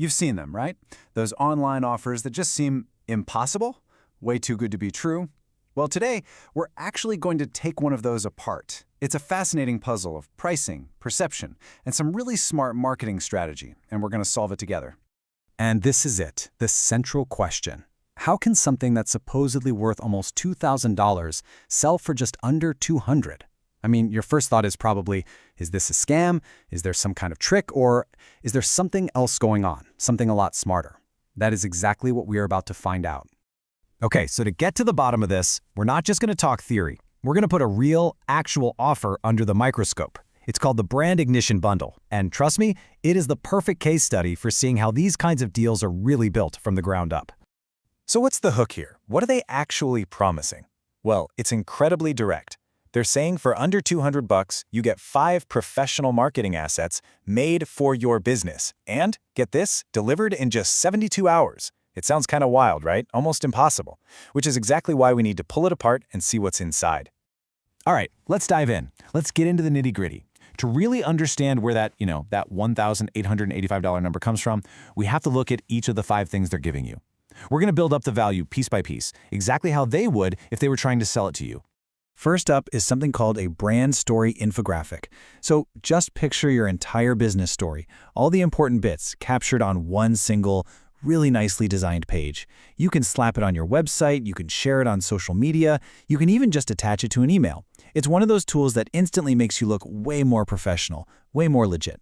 You've seen them, right? Those online offers that just seem impossible, way too good to be true. Well, today, we're actually going to take one of those apart. It's a fascinating puzzle of pricing, perception, and some really smart marketing strategy, and we're going to solve it together. And this is it, the central question. How can something that's supposedly worth almost $2,000 sell for just under $200? I mean, your first thought is probably, is this a scam? Is there some kind of trick? Or is there something else going on, something a lot smarter? That is exactly what we are about to find out. Okay, so to get to the bottom of this, we're not just going to talk theory. We're going to put a real, actual offer under the microscope. It's called the Brand Ignition Bundle. And trust me, it is the perfect case study for seeing how these kinds of deals are really built from the ground up. So what's the hook here? What are they actually promising? Well, it's incredibly direct. They're saying for under $200, you get 5 professional marketing assets made for your business. And, get this, delivered in just 72 hours. It sounds kind of wild, right? Almost impossible. Which is exactly why we need to pull it apart and see what's inside. All right, let's dive in. Let's get into the nitty-gritty. To really understand where that $1,885 number comes from, we have to look at each of the 5 things they're giving you. We're going to build up the value piece by piece, exactly how they would if they were trying to sell it to you. First up is something called a brand story infographic. So just picture your entire business story, all the important bits captured on one single, really nicely designed page. You can slap it on your website, you can share it on social media, you can even just attach it to an email. It's one of those tools that instantly makes you look way more professional, way more legit.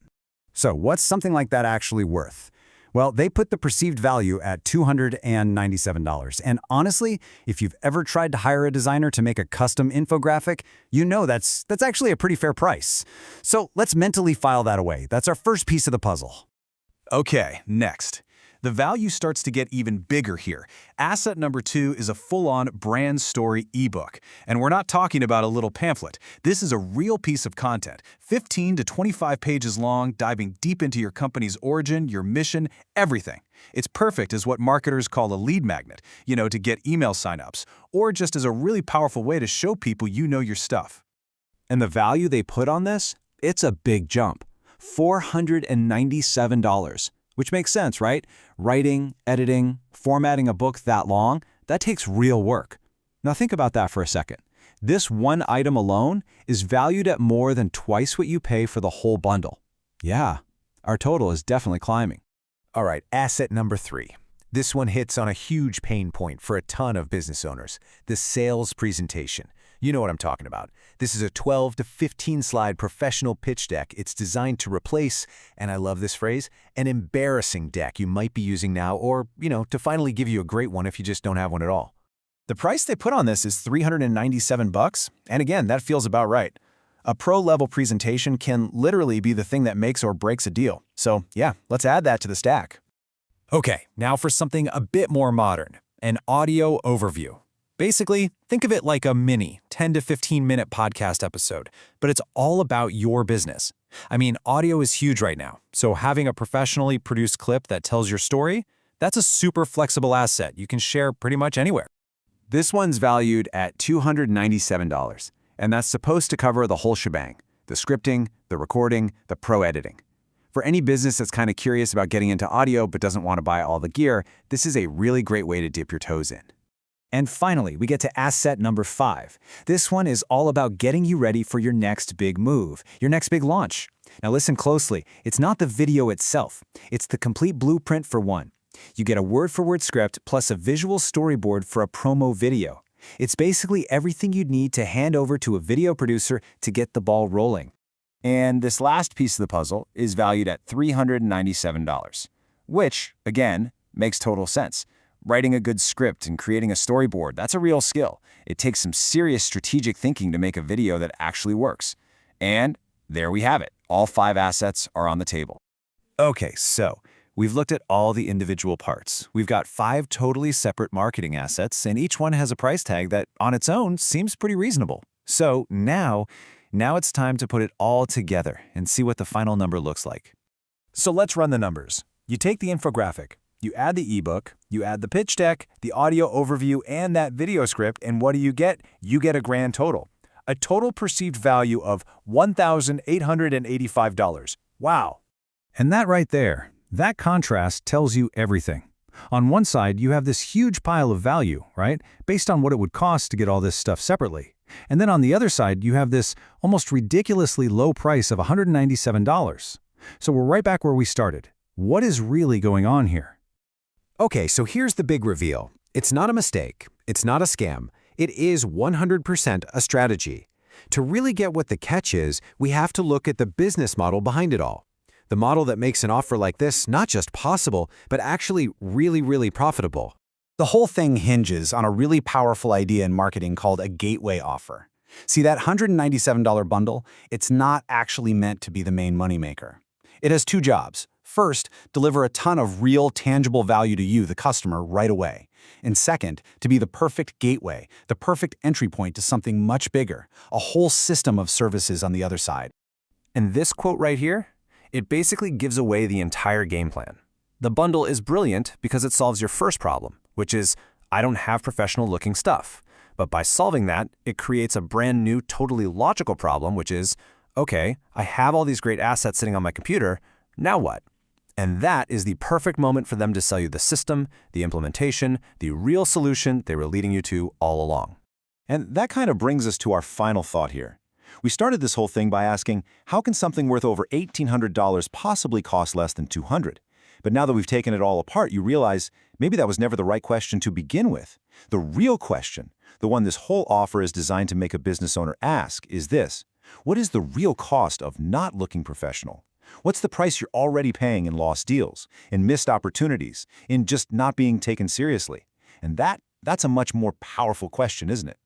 So what's something like that actually worth? Well, they put the perceived value at $297. And honestly, if you've ever tried to hire a designer to make a custom infographic, you know that's actually a pretty fair price. So let's mentally file that away. That's our first piece of the puzzle. Okay, next. The value starts to get even bigger here. Asset number 2 is a full-on brand story ebook. And we're not talking about a little pamphlet. This is a real piece of content, 15 to 25 pages long, diving deep into your company's origin, your mission, everything. It's perfect as what marketers call a lead magnet, to get email signups, or just as a really powerful way to show people you know your stuff. And the value they put on this? It's a big jump. $497. Which makes sense, right? Writing, editing, formatting a book that long, that takes real work. Now think about that for a second. This one item alone is valued at more than twice what you pay for the whole bundle. Yeah, our total is definitely climbing. All right, asset number 3. This one hits on a huge pain point for a ton of business owners, the sales presentation. You know what I'm talking about. This is a 12 to 15 slide professional pitch deck. It's designed to replace, and I love this phrase, an embarrassing deck you might be using now or, to finally give you a great one if you just don't have one at all. The price they put on this is $397, and again, that feels about right. A pro-level presentation can literally be the thing that makes or breaks a deal. So yeah, let's add that to the stack. Okay, now for something a bit more modern, an audio overview. Basically, think of it like a mini 10 to 15-minute podcast episode, but it's all about your business. I mean, audio is huge right now, so having a professionally produced clip that tells your story, that's a super flexible asset you can share pretty much anywhere. This one's valued at $297, and that's supposed to cover the whole shebang, the scripting, the recording, the pro editing. For any business that's kind of curious about getting into audio but doesn't want to buy all the gear, this is a really great way to dip your toes in. And finally, we get to asset number 5. This one is all about getting you ready for your next big move, your next big launch. Now listen closely, it's not the video itself, it's the complete blueprint for one. You get a word-for-word script plus a visual storyboard for a promo video. It's basically everything you'd need to hand over to a video producer to get the ball rolling. And this last piece of the puzzle is valued at $397, which, again, makes total sense. Writing a good script and creating a storyboard, that's a real skill. It takes some serious strategic thinking to make a video that actually works. And there we have it. All 5 assets are on the table. Okay, so we've looked at all the individual parts. We've got 5 totally separate marketing assets, and each one has a price tag that, on its own, seems pretty reasonable. So now it's time to put it all together and see what the final number looks like. So let's run the numbers. You take the infographic, you add the ebook, you add the pitch deck, the audio overview, and that video script, and what do you get? You get a grand total. A total perceived value of $1,885. Wow. And that right there, That contrast tells you everything. On one side, you have this huge pile of value, right, based on what it would cost to get all this stuff separately. And then on the other side, you have this almost ridiculously low price of $197. So we're right back where we started. What is really going on here? Okay, so here's the big reveal. It's not a mistake. It's not a scam. It is 100% a strategy. To really get what the catch is, we have to look at the business model behind it all. The model that makes an offer like this not just possible, but actually really profitable. The whole thing hinges on a really powerful idea in marketing called a gateway offer. See, that $197 bundle, it's not actually meant to be the main moneymaker. It has two jobs. First, deliver a ton of real, tangible value to you, the customer, right away. And second, to be the perfect gateway, the perfect entry point to something much bigger, a whole system of services on the other side. And this quote right here, it basically gives away the entire game plan. The bundle is brilliant because it solves your first problem, which is, I don't have professional-looking stuff. But by solving that, it creates a brand new, totally logical problem, which is, okay, I have all these great assets sitting on my computer, now what? And that is the perfect moment for them to sell you the system, the implementation, the real solution they were leading you to all along. And that kind of brings us to our final thought here. We started this whole thing by asking, how can something worth over $1,800 possibly cost less than $200? But now that we've taken it all apart, you realize maybe that was never the right question to begin with. The real question, the one this whole offer is designed to make a business owner ask, is this: what is the real cost of not looking professional? What's the price you're already paying in lost deals, in missed opportunities, in just not being taken seriously? And that's a much more powerful question, isn't it?